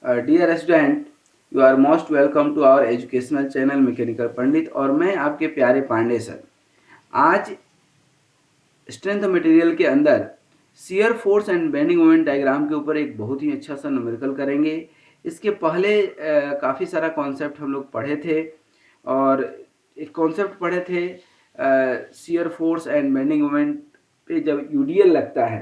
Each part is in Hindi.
Dear student, you are most welcome to our educational channel mechanical Pandit. और मैं आपके प्यारे पांडे सर। आज स्ट्रेंथ मटेरियल के अंदर shear force and bending moment diagram के ऊपर एक बहुत ही अच्छा सा न्यूमेरिकल करेंगे। इसके पहले काफ़ी सारा कॉन्सेप्ट हम लोग पढ़े थे, और एक कॉन्सेप्ट पढ़े थे shear force and bending moment पे जब यूडीएल लगता है,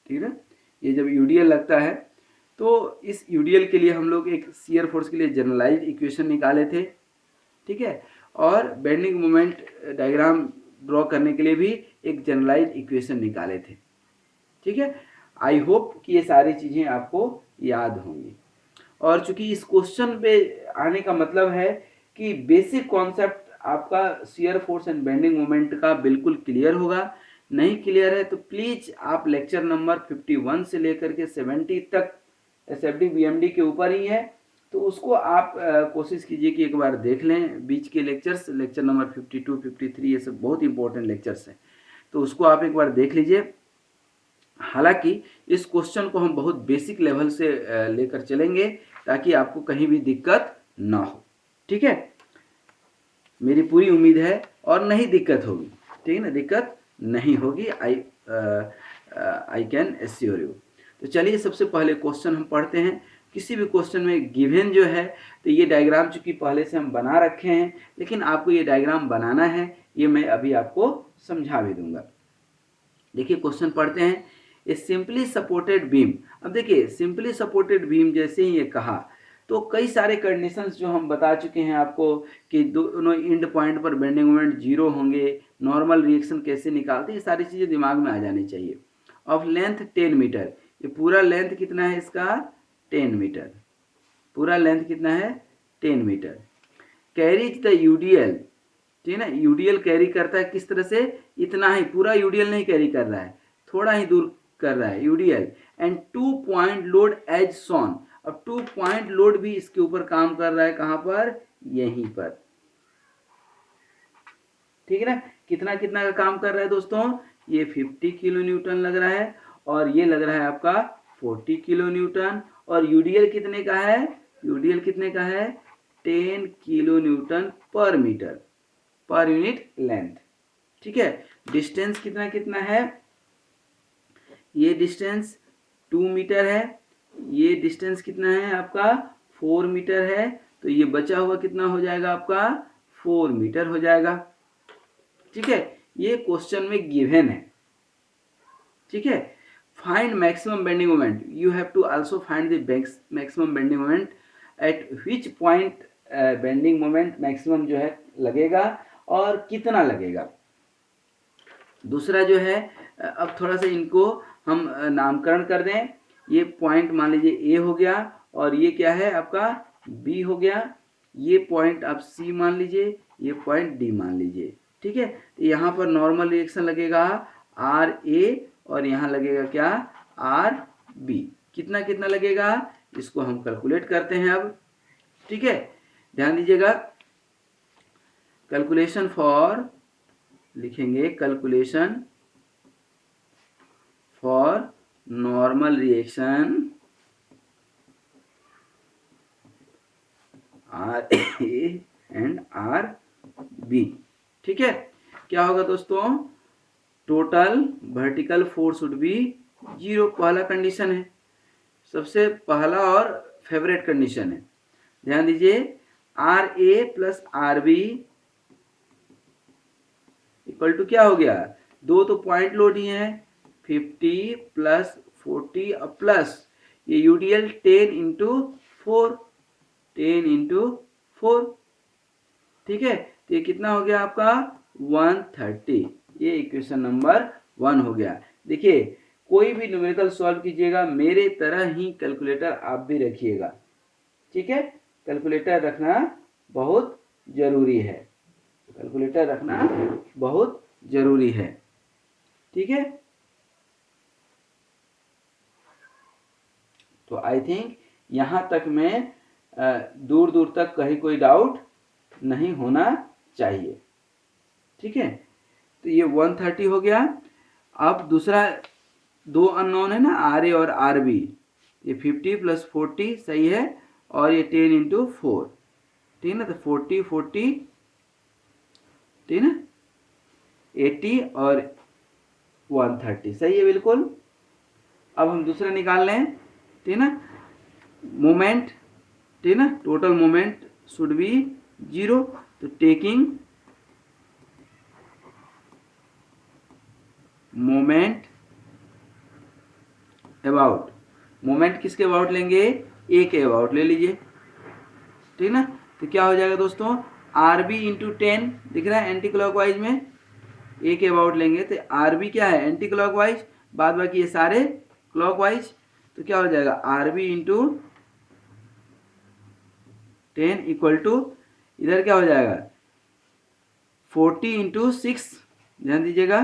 ठीक है, ये जब यूडीएल लगता है तो इस यूडीएल के लिए हम लोग एक शियर फोर्स के लिए जनरलाइज इक्वेशन निकाले थे, ठीक है, और बेंडिंग मोमेंट डायग्राम ड्रॉ करने के लिए भी एक जनरलाइज इक्वेशन निकाले थे, ठीक है। आई होप कि ये सारी चीज़ें आपको याद होंगी। और चूंकि इस क्वेश्चन पे आने का मतलब है कि बेसिक कॉन्सेप्ट आपका shear force and bending moment का बिल्कुल क्लियर होगा। नहीं क्लियर है तो प्लीज़ आप लेक्चर नंबर 51 से लेकर के 70 तक एसएफडी बीएमडी के ऊपर ही है, तो उसको आप कोशिश कीजिए कि एक बार देख लें। बीच के लेक्चर्स, लेक्चर नंबर 52, 53, ये सब बहुत इंपॉर्टेंट लेक्चर्स हैं, तो उसको आप एक बार देख लीजिए। हालांकि इस क्वेश्चन को हम बहुत बेसिक लेवल से लेकर चलेंगे ताकि आपको कहीं भी दिक्कत ना हो, ठीक है। मेरी पूरी उम्मीद है और नहीं दिक्कत होगी, ठीक है ना, दिक्कत नहीं होगी। I can assure you. तो चलिए सबसे पहले क्वेश्चन हम पढ़ते हैं। किसी भी क्वेश्चन में गिवन जो है, तो ये डायग्राम चूंकि पहले से हम बना रखे हैं, लेकिन आपको ये डायग्राम बनाना है, ये मैं अभी आपको समझा भी दूंगा। देखिए क्वेश्चन पढ़ते हैं। ए सिंपली सपोर्टेड बीम। अब देखिए सिंपली सपोर्टेड बीम जैसे ही ये कहा तो कई सारे कंडीशंस जो हम बता चुके हैं आपको कि दोनों एंड पॉइंट पर बेंडिंग मोमेंट जीरो होंगे, नॉर्मल रिएक्शन कैसे निकालते हैं, ये सारी चीज़ें दिमाग में आ जानी चाहिए। ऑफ लेंथ 10 मीटर, ये पूरा लेंथ कितना है इसका 10 मीटर, पूरा लेंथ कितना है 10 मीटर। कैरीज द यूडीएल, ठीक है ना, यूडीएल कैरी करता है किस तरह से, इतना ही, पूरा यूडीएल नहीं कैरी कर रहा है, थोड़ा ही दूर कर रहा है UDL. And 2 point load as shown. अब 2 पॉइंट लोड भी इसके ऊपर काम कर रहा है, कहां पर, यहीं पर, ठीक है ना। कितना कितना का काम कर रहा है दोस्तों, ये 50 किलो न्यूटन लग रहा है, और ये लग रहा है आपका 40 किलो न्यूटन। और यूडीएल कितने का है, यूडीएल कितने का है 10 किलो न्यूटन पर मीटर पर यूनिट लेंथ, ठीक है। डिस्टेंस कितना कितना है, ये डिस्टेंस 2 मीटर है, ये डिस्टेंस कितना है आपका 4 मीटर है, तो ये बचा हुआ कितना हो जाएगा आपका 4 मीटर हो जाएगा, ठीक है। ये क्वेश्चन में गिवन है, ठीक है। Find maximum bending moment, you have to also find the maximum bending moment at which point bending moment maximum जो है लगेगा और कितना लगेगा। दूसरा जो है, अब थोड़ा सा इनको हम नामकरण कर दें। ये पॉइंट मान लीजिए ए हो गया, और ये क्या है आपका बी हो गया। ये पॉइंट आप सी मान लीजिए, ये पॉइंट डी मान लीजिए, ठीक है। तो यहाँ पर नॉर्मल रिएक्शन लगेगा आर ए, और यहाँ लगेगा क्या आर बी। कितना कितना लगेगा इसको हम कैलकुलेट करते हैं अब, ठीक है। ध्यान दीजिएगा, कैलकुलेशन फॉर, लिखेंगे calculation for normal reaction R A and R B, ठीक है। क्या होगा दोस्तों, total vertical force would be 0, पहला कंडीशन है, सबसे पहला और फेवरेट कंडीशन है। ध्यान दीजिए, R A plus R B equal to क्या हो गया, दो तो पॉइंट लोड ही है, 50 प्लस 40 प्लस ये यूडीएल 10 इंटू 4, 10 इंटू 4, ठीक है। तो ये कितना हो गया आपका 130, ये इक्वेशन नंबर 1 हो गया। देखिए कोई भी न्यूमेरिकल सॉल्व कीजिएगा मेरे तरह ही कैलकुलेटर आप भी रखिएगा, ठीक है। कैलकुलेटर रखना बहुत जरूरी है, कैलकुलेटर रखना बहुत जरूरी है, ठीक है। तो आई थिंक यहाँ तक में दूर दूर तक कहीं कोई डाउट नहीं होना चाहिए, ठीक है। तो ये 130 हो गया। अब दूसरा दो अननोन है ना, आर ए और आर बी, ये 50 प्लस 40 सही है, और ये 10 इंटू 4, ठीक है ना। तो 40 ठीक है ना, 80 और 130 सही है बिल्कुल। अब हम दूसरा निकाल लें, ठीक है ना। मोमेंट, ठीक है ना, टोटल मोमेंट शुड बी 0। तो टेकिंग मोमेंट अबाउट, मोमेंट किसके अबाउट लेंगे, ए के अबाउट ले लीजिए, ठीक है ना। तो क्या हो जाएगा दोस्तों, आर बी इंटू 10 दिख रहा है एंटी क्लॉकवाइज में, ए के अबाउट लेंगे तो आर बी क्या है एंटी क्लॉकवाइज, बाद बाकी ये सारे क्लॉकवाइज। तो क्या हो जाएगा R B into 10 equal to, इधर क्या हो जाएगा 40 इंटू 6, ध्यान दीजिएगा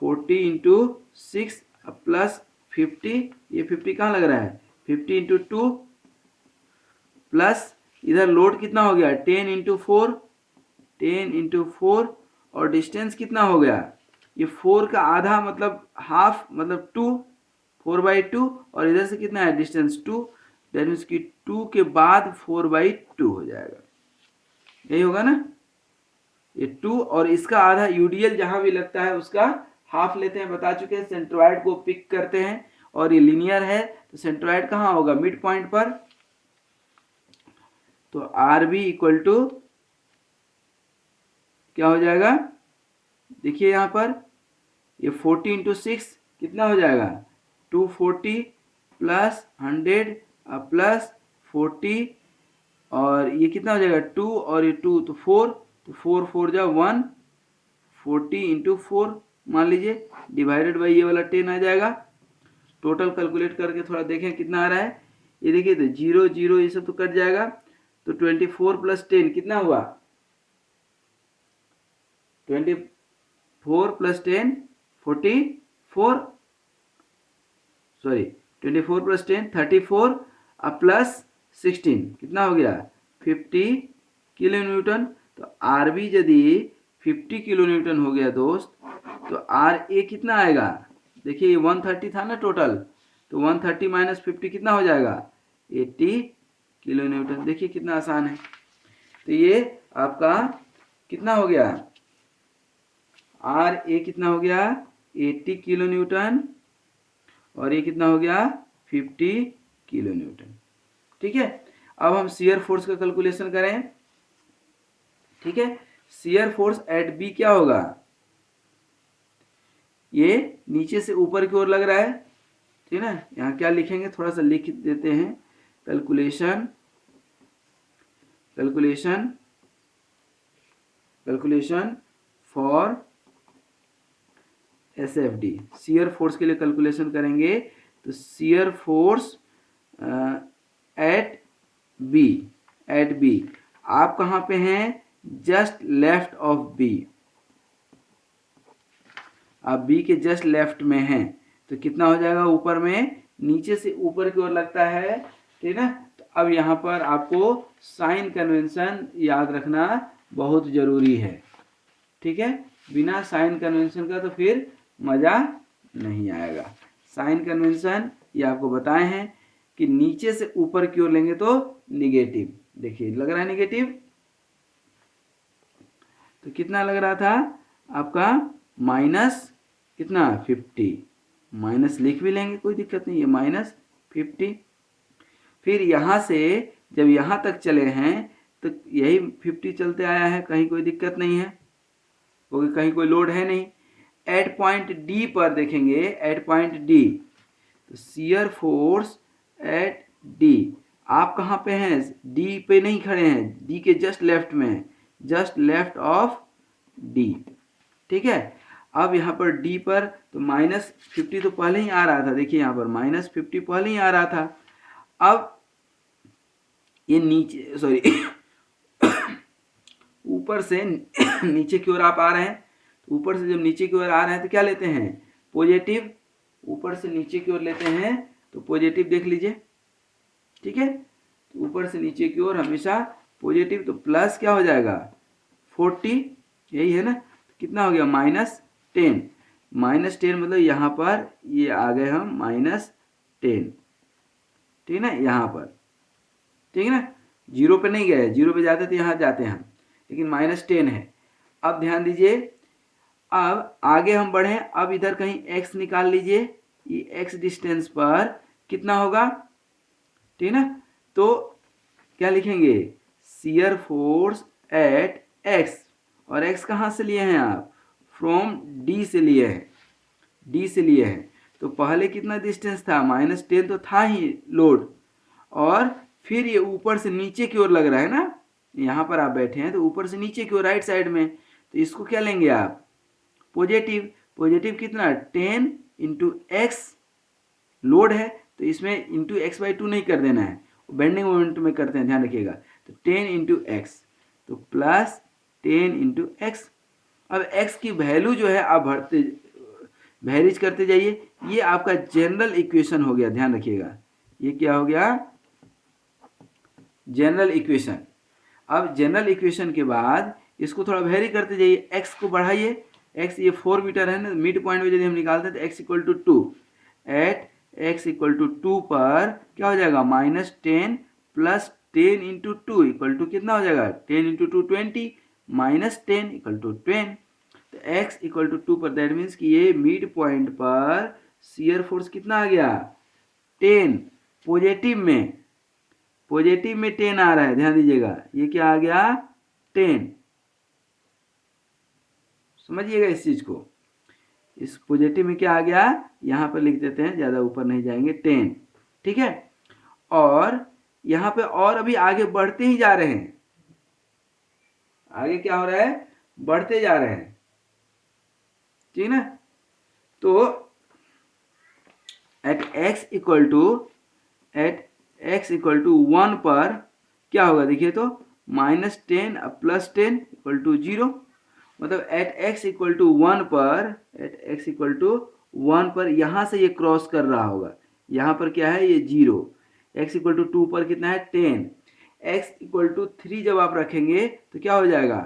40 इंटू 6 प्लस 50, ये 50 कहाँ लग रहा है 50 इंटू 2 प्लस इधर लोड कितना हो गया 10 इंटू 4, 10 इंटू 4, और डिस्टेंस कितना हो गया, ये 4 का आधा मतलब हाफ मतलब 2, 4/2, और इधर से कितना है डिस्टेंस 2, दैट मीन्स कि 2 के बाद 4/2 हो जाएगा, यही होगा ना। ये 2 और इसका आधा यूडीएल जहां भी लगता है उसका हाफ लेते हैं, बता चुके हैं। सेंट्रोइड को पिक करते हैं और ये लीनियर है तो सेंट्रोइड कहाँ होगा मिड पॉइंट पर। तो आर बी इक्वल टू क्या हो जाएगा, देखिए यहाँ पर ये 40 इंटू 6 कितना हो जाएगा 240 प्लस 100 प्लस 40, और ये कितना हो जाएगा 2 और ये 2 तो 4, तो 4 4 जा 1, 40 इंटू 4 मान लीजिए डिवाइडेड बाई ये वाला 10 आ जाएगा। टोटल कैलकुलेट करके थोड़ा देखें कितना आ रहा है, ये देखिए तो 0 0 ये सब तो कट जाएगा, तो 24 प्लस 10 कितना हुआ 24 प्लस 10 44, सॉरी 24 प्लस 10 34 प्लस 16 कितना हो गया 50 किलो न्यूटन। तो आर बी यदि 50 किलो न्यूटन हो गया दोस्त, तो आर ए कितना आएगा, देखिए ये 130 था ना टोटल, तो 130 माइनस 50 कितना हो जाएगा 80 किलो न्यूटन। देखिए कितना आसान है। तो ये आपका कितना हो गया आर ए कितना हो गया 80 किलो न्यूटन, और ये कितना हो गया 50 किलो न्यूटन, ठीक है। अब हम शियर फोर्स का कैलकुलेशन करें, ठीक है। शियर फोर्स एट बी क्या होगा, ये नीचे से ऊपर की ओर लग रहा है, ठीक है ना। यहाँ क्या लिखेंगे थोड़ा सा लिख देते हैं, calculation calculation calculation for S F D, shear force के लिए कैलकुलेशन करेंगे। तो शियर फोर्स एट बी आप कहाँ पे हैं जस्ट लेफ्ट ऑफ बी, आप बी के जस्ट लेफ्ट में हैं, तो कितना हो जाएगा ऊपर में नीचे से ऊपर की ओर लगता है, ठीक है ना। तो अब यहाँ पर आपको साइन कन्वेंशन याद रखना बहुत जरूरी है, ठीक है। बिना साइन कन्वेंशन का तो फिर मजा नहीं आएगा। साइन कन्वेंशन ये आपको बताए हैं कि नीचे से ऊपर की ओर लेंगे तो निगेटिव, देखिए लग रहा है निगेटिव, तो कितना लग रहा था आपका माइनस कितना 50, माइनस लिख भी लेंगे कोई दिक्कत नहीं है -50। फिर यहाँ से जब यहाँ तक चले हैं तो यही 50 चलते आया है, कहीं कोई दिक्कत नहीं है क्योंकि कहीं कोई लोड है नहीं। एट पॉइंट डी पर देखेंगे, एट पॉइंट डी, तो शियर फोर्स एट डी, आप कहाँ पे हैं डी पे नहीं खड़े हैं, डी के जस्ट लेफ्ट में हैं, जस्ट लेफ्ट ऑफ डी, ठीक है। अब यहाँ पर डी पर तो -50 तो पहले ही आ रहा था, देखिए यहाँ पर -50 पहले ही आ रहा था। अब ये नीचे सॉरी ऊपर से नीचे की ओर आप आ रहे हैं, तो ऊपर से जब नीचे की ओर आ रहे हैं तो क्या लेते हैं पॉजिटिव, ऊपर से नीचे की ओर लेते हैं तो पॉजिटिव देख लीजिए, ठीक है। तो ऊपर से नीचे की ओर हमेशा पॉजिटिव, तो प्लस क्या हो जाएगा 40, यही है ना। तो कितना हो गया -10, -10 मतलब यहाँ पर ये आ गए हम -10, ठीक है ना, यहाँ पर, ठीक है ना, 0 पे नहीं गए, 0 पे जाते तो यहाँ जाते हैं, लेकिन -10 है। अब ध्यान दीजिए, अब आगे हम बढ़े, अब इधर कहीं x निकाल लीजिए, ये x डिस्टेंस पर कितना होगा, ठीक है ना, तो क्या लिखेंगे, शियर फोर्स एट x, और x कहाँ से लिए हैं आप, फ्रॉम d से लिए हैं, d से लिए हैं। तो पहले कितना डिस्टेंस था, -10 तो था ही लोड, और फिर ये ऊपर से नीचे की ओर लग रहा है ना, यहाँ पर आप बैठे हैं तो ऊपर से नीचे की ओर राइट साइड में, तो इसको क्या लेंगे आप, पॉजिटिव। पॉजिटिव कितना, 10 इंटू एक्स, लोड है तो इसमें इंटू एक्स बाई 2 नहीं कर देना है, बेंडिंग मोमेंट में करते हैं, ध्यान रखिएगा। तो 10 इंटू एक्स, तो प्लस 10 इंटू एक्स। अब एक्स की वैल्यू जो है आप भरते वैरिज करते जाइए, ये आपका जनरल इक्वेशन हो गया, ध्यान रखिएगा, ये क्या हो गया, जनरल इक्वेशन। अब जनरल इक्वेशन के बाद इसको थोड़ा वेरी करते जाइए, एक्स को बढ़ाइए, एक्स ये 4 मीटर है ना, मिड पॉइंट में यदि हम निकालते हैं तो X equal to 2, at x equal to 2 पर क्या हो जाएगा, -10 प्लस 10 इंटू 2 इक्वल टू कितना हो जाएगा, 10 इंटू 2 20, -10 इक्वल टू 10। तो एक्स इक्वल टू 2 पर दैट मीन्स कि ये मिड पॉइंट पर शियर फोर्स कितना आ गया, 10, पॉजिटिव में, पॉजिटिव में 10 आ रहा है, ध्यान दीजिएगा, ये क्या आ गया, 10। समझिएगा इस चीज को, इस पॉजिटिव में क्या आ गया, यहाँ पर लिख देते हैं, ज़्यादा ऊपर नहीं जाएंगे, 10, ठीक है। और यहाँ पे और अभी आगे बढ़ते ही जा रहे हैं, आगे क्या हो रहा है, बढ़ते जा रहे हैं, ठीक ना। तो एट x इक्वल टू 1 पर क्या होगा, देखिए तो -10 प्लस 10 इक्वल टू 0, मतलब एट x इक्वल टू 1 पर, एट x इक्वल टू 1 पर यहाँ से ये क्रॉस कर रहा होगा, यहाँ पर क्या है, ये 0, x इक्वल टू 2 पर कितना है, 10, x इक्वल टू 3 जब आप रखेंगे तो क्या हो जाएगा,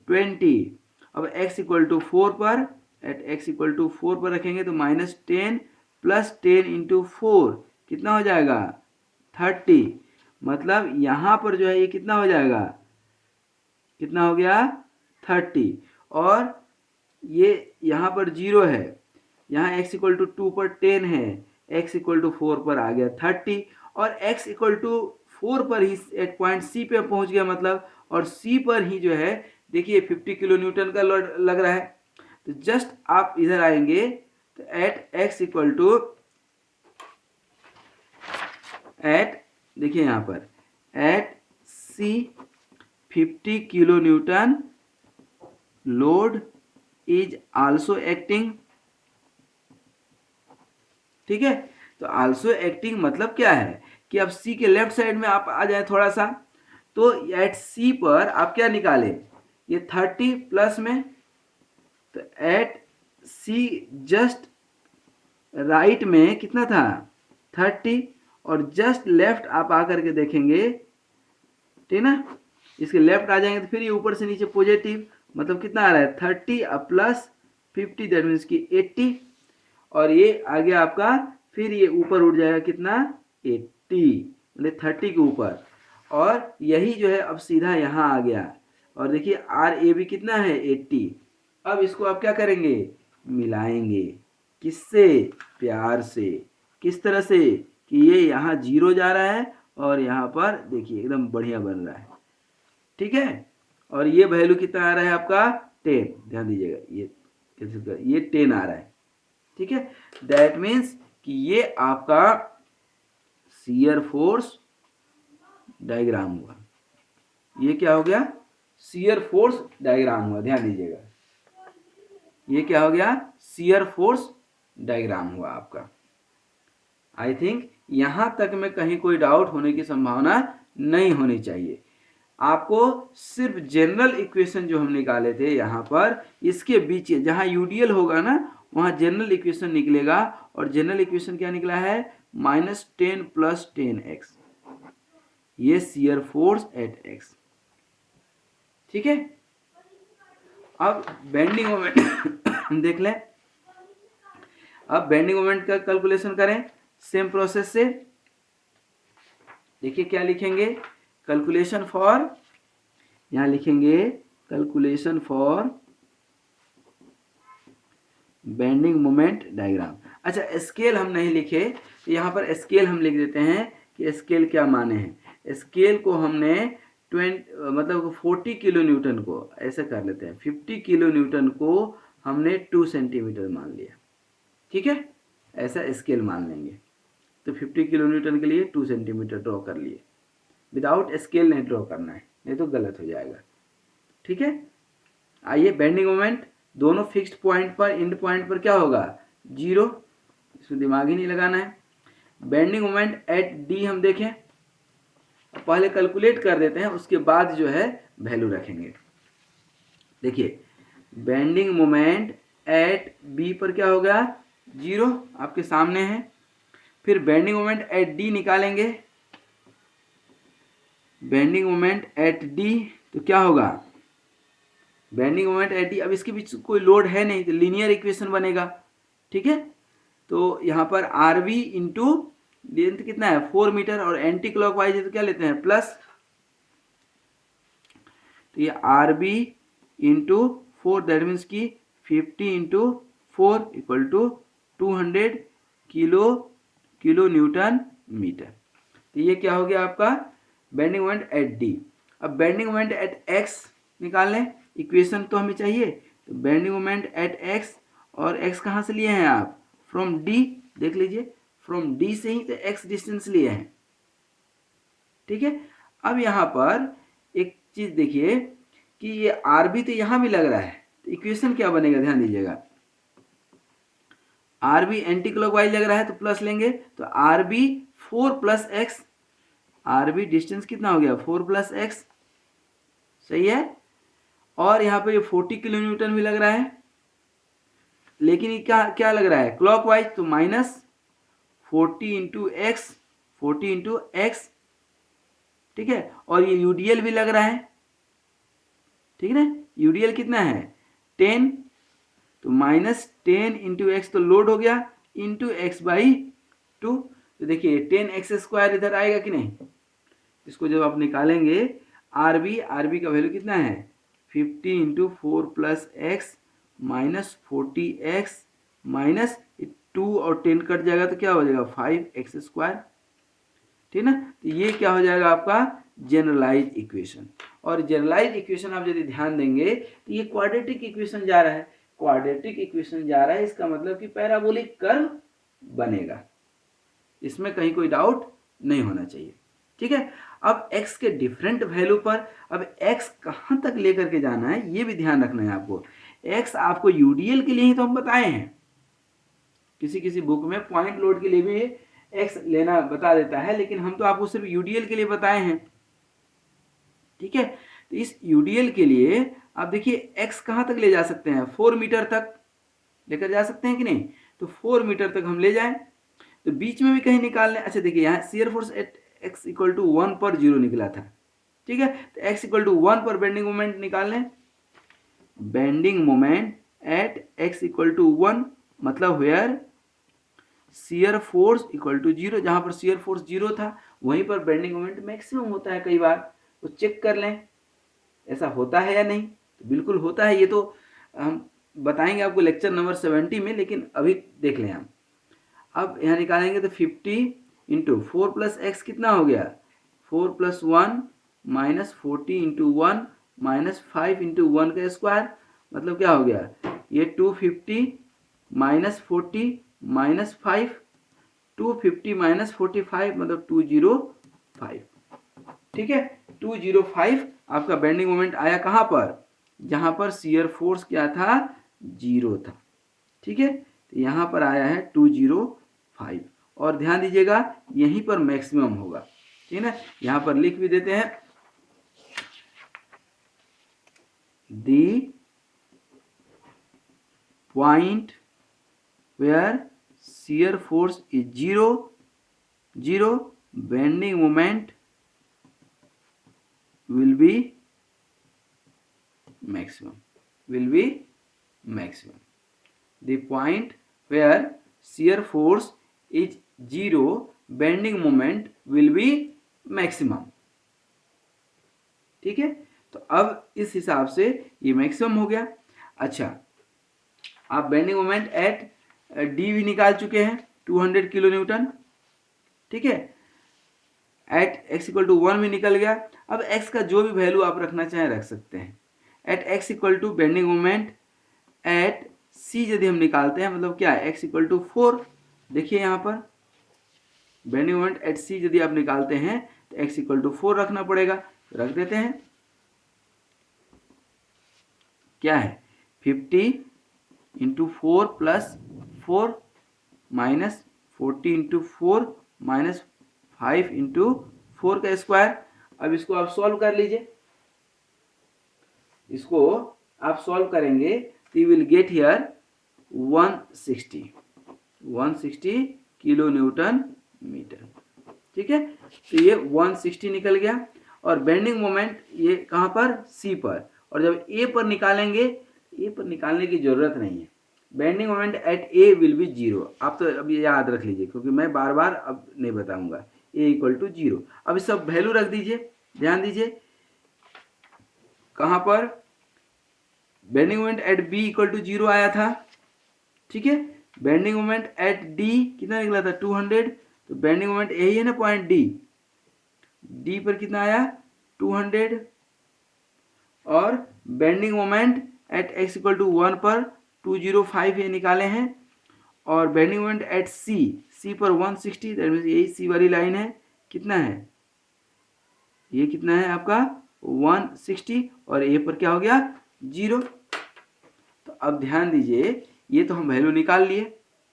20। अब x इक्वल टू 4 पर, एट x इक्वल टू 4 पर रखेंगे तो -10 प्लस 10 इंटू 4 कितना हो जाएगा, 30। मतलब यहाँ पर जो है ये कितना हो जाएगा, कितना हो गया, 30। और ये यहाँ पर 0 है, यहाँ x इक्वल टू 2 पर 10 है, x इक्वल टू 4 पर आ गया 30, और x इक्वल टू 4 पर ही एक पॉइंट C पे पहुंच गया, मतलब, और C पर ही जो है देखिए 50 किलो न्यूटन का लोड लग रहा है। तो जस्ट आप इधर आएंगे तो at x equal to, at, देखिए यहाँ पर at C 50 kilo newton load is also acting, ठीक है। तो आल्सो एक्टिंग मतलब क्या है कि अब सी के लेफ्ट साइड में आप आ जाए थोड़ा सा, तो एट सी पर आप क्या निकाले, ये 30 प्लस में, तो एट सी जस्ट राइट में कितना था, 30, और जस्ट लेफ्ट आप आकर के देखेंगे, ठीक ना, इसके लेफ्ट आ जाएंगे तो फिर ये ऊपर से नीचे पॉजिटिव, मतलब कितना आ रहा है, 30 प्लस 50 दैट मीन्स की 80, और ये आगे आपका फिर ये ऊपर उठ जाएगा कितना, 80, मतलब 30 के ऊपर, और यही जो है अब सीधा यहाँ आ गया, और देखिए आर ए भी कितना है, 80। अब इसको आप क्या करेंगे, मिलाएंगे, किससे, प्यार से, किस तरह से कि ये यहाँ 0 जा रहा है और यहाँ पर देखिए एकदम बढ़िया बन रहा है, ठीक है। और ये वैल्यू कितना आ रहा है आपका, 10, ध्यान दीजिएगा, ये 10 आ रहा है, ठीक है। दैट मीन्स कि ये आपका शियर फोर्स डायग्राम हुआ, ये क्या हो गया, शियर फोर्स डायग्राम हुआ, ध्यान दीजिएगा, ये क्या हो गया, शियर फोर्स डायग्राम हुआ आपका। आई थिंक यहां तक में कहीं कोई डाउट होने की संभावना नहीं होनी चाहिए। आपको सिर्फ जनरल इक्वेशन जो हम निकाले थे यहाँ पर, इसके बीच जहाँ यूडीएल होगा ना वहाँ जनरल इक्वेशन निकलेगा, और जनरल इक्वेशन क्या निकला है, -10 प्लस 10x, ये शियर फोर्स एट x, ठीक है। अब बेंडिंग मोमेंट देख लें, अब बेंडिंग मोमेंट का कैलकुलेशन करें सेम प्रोसेस से। देखिए क्या लिखेंगे, कैलकुलेशन फॉर, यहाँ लिखेंगे calculation for bending moment diagram. अच्छा स्केल हम नहीं लिखे तो यहाँ पर स्केल हम लिख देते हैं कि स्केल क्या माने हैं। स्केल को हमने 40 किलो न्यूटन को ऐसे कर लेते हैं, 50 किलो न्यूटन को हमने 2 सेंटीमीटर मान लिया, ठीक है, ऐसा स्केल मान लेंगे। तो 50 किलो न्यूटन के लिए 2 सेंटीमीटर ड्रॉ कर लिए, विदाउट स्केल नहीं ड्रॉ करना है, नहीं तो गलत हो जाएगा, ठीक है। आइए बेंडिंग मोमेंट दोनों फिक्स्ड पॉइंट पर, एंड पॉइंट पर क्या होगा, 0, इसमें दिमाग ही नहीं लगाना है। बेंडिंग मोमेंट एट डी हम देखें, पहले कैलकुलेट कर देते हैं, उसके बाद जो है वैल्यू रखेंगे। देखिए बेंडिंग मोमेंट एट बी पर क्या होगा, 0, आपके सामने है। फिर बेंडिंग मोमेंट एट डी निकालेंगे, बेंडिंग मोमेंट एट डी तो क्या होगा, बेंडिंग मोमेंट एट डी, अब इसके बीच कोई लोड है नहीं तो लीनियर इक्वेशन बनेगा, ठीक है। तो यहाँ पर आर बी इंटू लेंथ कितना है 4 मीटर और एंटी क्लॉकवाइज है तो क्या लेते हैं प्लस, तो ये R B into 4 that means की 50 into 4 equal to 200 kilo newton metre. तो ये क्या हो गया आपका बेंडिंग मोमेंट एट डी। अब बेंडिंग मोमेंट एट एक्स निकाल लें, इक्वेशन तो हमें चाहिए। तो बेंडिंग मोमेंट एट एक्स, और एक्स कहाँ से लिए हैं आप, फ्रॉम डी, देख लीजिए फ्रॉम डी से ही तो एक्स डिस्टेंस लिए हैं, ठीक है। अब यहाँ पर एक चीज देखिए कि ये आर बी तो यहाँ भी लग रहा है, तो इक्वेशन क्या बनेगा, ध्यान दीजिएगा, आर बी एंटी क्लॉकवाइज लग रहा है तो प्लस लेंगे, तो R B 4 plus X, R B distance कितना हो गया 4 प्लस एक्स, सही है। और यहाँ पे 40 किलो न्यूटन भी लग रहा है, लेकिन ये क्या क्या लग रहा है क्लॉकवाइज, तो minus 40 into x, 40 into x, ठीक है। और ये यूडीएल भी लग रहा है, ठीक है ना, यूडीएल कितना है 10, तो माइनस 10 इंटू एक्स तो लोड हो गया इंटू एक्स बाई 2, तो देखिए 10 एक्स स्क्वायर इधर आएगा कि नहीं, इसको जब आप निकालेंगे आर बी का वैल्यू कितना है 50 into 4 plus x minus 40 x minus 2 और 10 कट जाएगा तो क्या हो जाएगा 5 एक्स स्क्वायर, ठीक ना। तो ये क्या हो जाएगा आपका जनरलाइज इक्वेशन। और जनरलाइज इक्वेशन आप यदि ध्यान देंगे तो ये क्वाड्रेटिक इक्वेशन जा रहा है, क्वाड्रेटिक इक्वेशन जा रहा है, इसका मतलब कि पैराबोलिक कर्व बनेगा, इसमें कहीं कोई डाउट नहीं होना चाहिए, ठीक है। अब x के डिफरेंट वैल्यू पर, अब x कहाँ तक लेकर के जाना है ये भी ध्यान रखना है आपको। x आपको यूडीएल के लिए ही तो हम बताए हैं, किसी किसी बुक में पॉइंट लोड के लिए भी x लेना बता देता है, लेकिन हम तो आपको सिर्फ यूडीएल के लिए बताए हैं, ठीक है। तो इस यूडीएल के लिए आप देखिए x कहाँ तक ले जा सकते हैं, 4 मीटर तक लेकर जा सकते हैं कि नहीं, तो 4 मीटर तक हम ले जाएं, तो बीच में भी कहीं निकाल लें। अच्छा देखिए यहाँ shear force at x equal to 1 पर 0 निकला था, ठीक है, तो x इक्वल टू 1 पर बेंडिंग मोमेंट निकाल लें, bending moment at x equal to 1 मतलब where shear force equal to 0, जहां पर शियर फोर्स 0 था वहीं पर बेंडिंग मोमेंट मैक्सिमम होता है, कई बार तो चेक कर लें ऐसा होता है या नहीं, तो बिल्कुल होता है, ये तो हम बताएंगे आपको लेक्चर नंबर 70 में, लेकिन अभी देख लें हम। अब यहाँ निकालेंगे तो 50 इंटू 4 प्लस एक्स कितना हो गया 4 plus 1 minus 40 into 1 minus 5 into 1 का स्क्वायर, मतलब क्या हो गया ये 250 माइनस 40 माइनस 5, 250 माइनस 45 मतलब 205, ठीक है। 205 आपका बेंडिंग मोमेंट आया कहाँ पर, जहां पर शियर फोर्स क्या था 0 था, ठीक है। तो यहाँ पर आया है 205, और ध्यान दीजिएगा यहीं पर मैक्सिमम होगा, ठीक है ना। यहाँ पर लिख भी देते हैं the point where shear force is 0 bending moment will be maximum, the point where shear force is 0 bending moment will be maximum. ठीक है, तो अब इस हिसाब से ये मैक्सिमम हो गया। अच्छा, आप बेंडिंग मोमेंट एट डी भी निकाल चुके हैं 200 किलो न्यूटन। ठीक है, एट एक्स इक्वल टू 1 भी निकल गया। अब एक्स का जो भी वैल्यू आप रखना चाहें रख सकते हैं। At x equal to bending moment at C यदि हम निकालते हैं, मतलब क्या है, एक्स इक्वल टू 4। देखिए यहाँ पर बेंडिंग मोमेंट एट सी यदि आप निकालते हैं तो एक्स इक्वल टू 4 रखना पड़ेगा। तो रख देते हैं, क्या है 50 into 4 plus 4 minus 40 into 4 minus 5 into 4 का स्क्वायर। अब इसको आप सॉल्व कर लीजिए। इसको आप सॉल्व करेंगे तो you will get here 160 kilo newton metre. ठीक है, तो ये 160 निकल गया। और बेंडिंग मोमेंट ये कहाँ पर, सी पर। और जब ए पर निकालेंगे, ए पर निकालने की जरूरत नहीं है, bending moment eight A will be 0। आप तो अभी याद रख लीजिए, क्योंकि मैं बार बार अब नहीं बताऊंगा। ए इक्वल टू 0। अब इस सब वैल्यू रख दीजिए। ध्यान दीजिए कहाँ पर bending moment at B equal to 0 आया था। ठीक है, बेंडिंग मोमेंट एट डी कितना निकला था 200। तो बेंडिंग मोमेंट यही है ना पॉइंट डी, डी पर कितना आया 200। और bending moment at x equal to 1 पर 205 ये निकाले हैं। और bending moment at C, C पर 160, दैट मीन्स यही सी वाली लाइन है। कितना है ये, कितना है आपका 160। और ए पर क्या हो गया 0। तो अब ध्यान दीजिए, ये तो हम वैल्यू निकाल लिए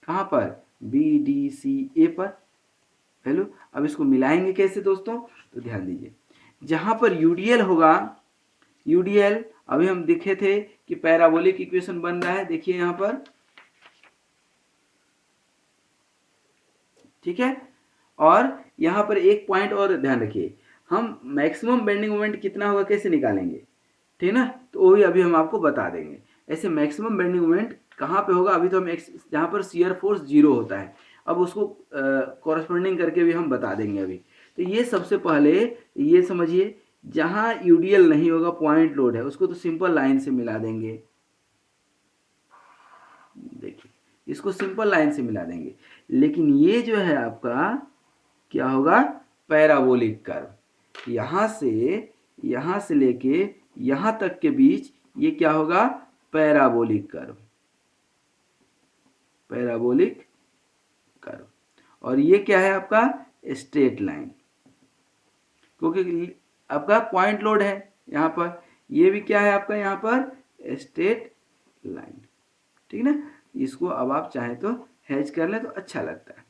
कहाँ पर, बी डी सी ए पर वैल्यू। अब इसको मिलाएंगे कैसे दोस्तों, तो ध्यान दीजिए जहां पर यूडीएल होगा, यूडीएल अभी हम देखे थे कि पैराबोलिक इक्वेशन बन रहा है। देखिए यहां पर, ठीक है। और यहां पर एक पॉइंट और ध्यान रखिए, हम मैक्सिमम बेंडिंग मोमेंट कितना होगा कैसे निकालेंगे, ठीक ना, तो वो भी अभी हम आपको बता देंगे। ऐसे मैक्सिमम बेंडिंग मोमेंट कहाँ पे होगा, अभी तो हम जहाँ पर शियर फोर्स 0 होता है, अब उसको कॉरस्पॉन्डिंग करके भी हम बता देंगे अभी। तो ये सबसे पहले ये समझिए, जहाँ यूडीएल नहीं होगा, पॉइंट लोड है, उसको तो सिंपल लाइन से मिला देंगे। देखिए इसको सिंपल लाइन से मिला देंगे। लेकिन ये जो है आपका क्या होगा, पैराबोलिक कर्व। यहाँ से लेके यहाँ तक के बीच ये क्या होगा, पैराबोलिक कर्व, पैराबोलिक कर्व। और ये क्या है आपका स्ट्रेट लाइन, क्योंकि आपका पॉइंट लोड है यहाँ पर। ये भी क्या है आपका यहाँ पर स्ट्रेट लाइन। ठीक ना, इसको अब आप चाहें तो हैच कर लें तो अच्छा लगता है।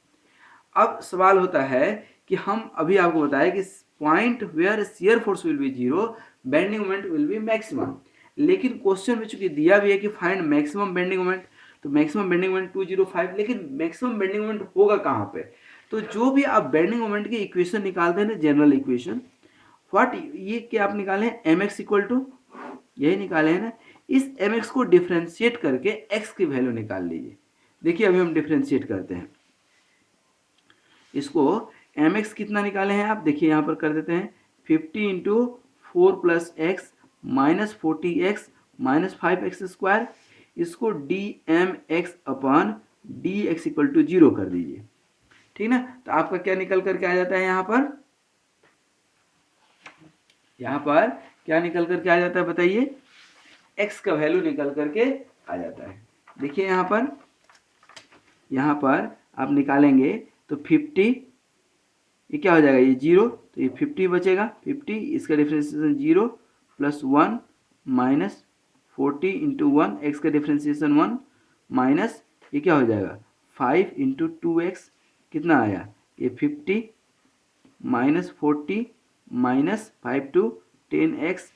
अब सवाल होता है कि हम अभी आपको बताया कि point where shear force will be 0, bending moment will be maximum. लेकिन क्वेश्चन में चूंकि दिया भी है कि फाइंड मैक्सिमम बेंडिंग मोमेंट, तो मैक्सिमम बेंडिंग मोमेंट 205, लेकिन मैक्सिमम बेंडिंग मोमेंट होगा कहाँ पे। तो जो भी आप बेंडिंग मोमेंट की इक्वेशन निकालते हैं ना, जनरल इक्वेशन, व्हाट ये क्या आप निकाले हैं, एम एक्स इक्वल टू, यही निकाले हैं ना, इस एम एक्स को डिफ्रेंशिएट करके एक्स की वैल्यू निकाल लीजिए। देखिए अभी हम डिफ्रेंशिएट करते हैं इसको। एम एक्स कितना निकाले हैं आप, देखिए यहाँ पर कर देते हैं 50 into 4 plus x minus 40x minus 5x square. इसको d m x upon d x equal to 0 कर दीजिए। ठीक ना, तो आपका क्या निकल करके आ जाता है, यहाँ पर क्या निकल करके आ जाता है बताइए, x का वैल्यू निकल करके आ जाता है। देखिए यहाँ पर आप निकालेंगे तो 50, ये क्या हो जाएगा, ये 0, तो ये 50 बचेगा, 50 इसका differentiation 0 plus 1 minus 40 into 1, x का डिफ्रेंशिएशन 1 माइनस ये क्या हो जाएगा 5 इंटू 2x, कितना आया ये 50 minus 40 minus 5 to 10x,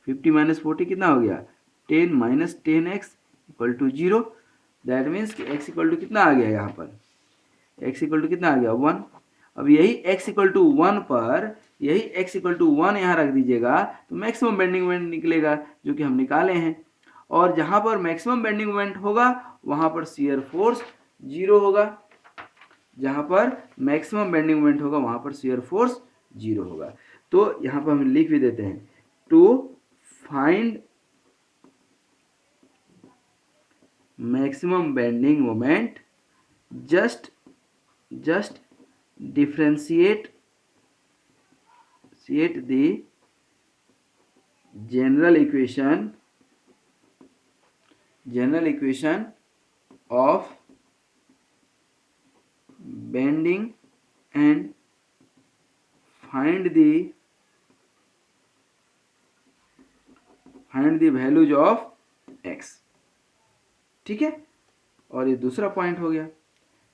50 minus 40 कितना हो गया 10 minus 10x equal to 0। That means कि x इक्वल टू कितना आ गया, यहाँ पर x इक्वल टू कितना आ गया 1। अब यही x इक्वल टू 1 पर, यही x इक्वल टू 1 यहाँ रख दीजिएगा तो मैक्सिमम बेंडिंग मोमेंट निकलेगा, जो कि हम निकाले हैं। और जहाँ पर मैक्सिमम बेंडिंग मोमेंट होगा वहाँ पर शियर फोर्स 0 होगा, जहाँ पर मैक्सिमम बेंडिंग मोमेंट होगा वहाँ पर शियर फोर्स 0 होगा। तो यहाँ पर हम लिख भी देते हैं, to find maximum bending moment just differentiate the general equation of bending and find the values of x। ठीक है, और ये दूसरा पॉइंट हो गया।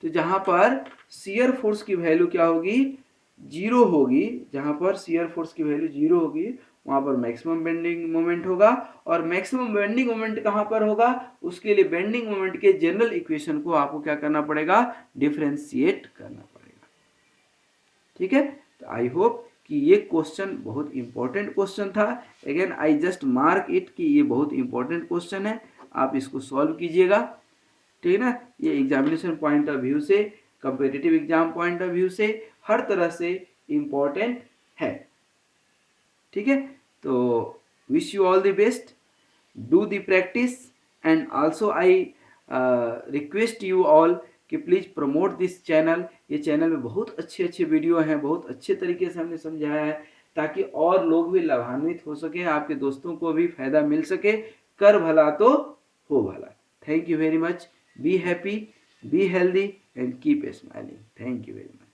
तो जहां पर शियर फोर्स की वैल्यू क्या होगी, 0 होगी, जहां पर शियर फोर्स की वैल्यू 0 होगी वहां पर मैक्सिमम बेंडिंग मोमेंट होगा। और मैक्सिमम बेंडिंग मोमेंट कहां पर होगा, उसके लिए बेंडिंग मोमेंट के जनरल इक्वेशन को आपको क्या करना पड़ेगा, डिफरेंशिएट करना पड़ेगा। ठीक है, तो आई होप कि ये क्वेश्चन बहुत इंपॉर्टेंट क्वेश्चन था। Again I just mark it कि ये बहुत इंपॉर्टेंट क्वेश्चन है, आप इसको सॉल्व कीजिएगा। ठीक है ना, ये एग्जामिनेशन पॉइंट ऑफ व्यू से, competitive exam point of view से, हर तरह से इंपॉर्टेंट है। ठीक है, तो wish you all the best, do the practice, and also I request you all कि प्लीज़ प्रमोट दिस चैनल। ये चैनल में बहुत अच्छे अच्छे वीडियो हैं, बहुत अच्छे तरीके से हमने समझाया है, ताकि और लोग भी लाभान्वित हो सके, आपके दोस्तों को भी फायदा मिल सके। कर भला तो हो भला। Thank you very much. Be happy, be healthy, and keep smiling. Thank you very much.